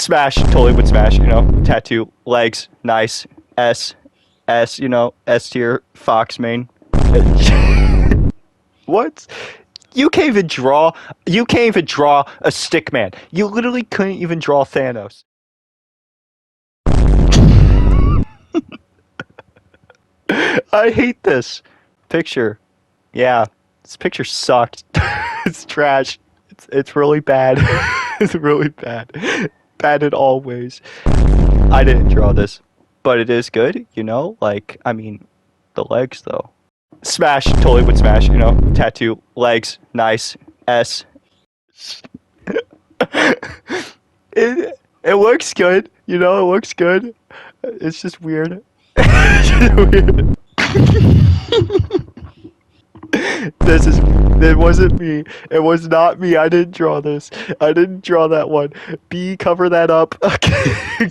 Smash, totally would smash, you know, tattoo, legs, nice, you know, S tier, Fox main. What? You can't even draw a stickman. You literally couldn't even draw Thanos. I hate this picture. Yeah, this picture sucked. It's trash. It's really bad. It's really bad. Bad in all ways. I didn't draw this, but it is good, you know? Like, I mean, the legs though. Smash, totally would smash, you know? Tattoo, legs, nice, S. It looks good, you know? It looks good. It's just weird. It's just weird. It wasn't me. It was not me. I didn't draw this. I didn't draw that one. B, cover that up. Okay.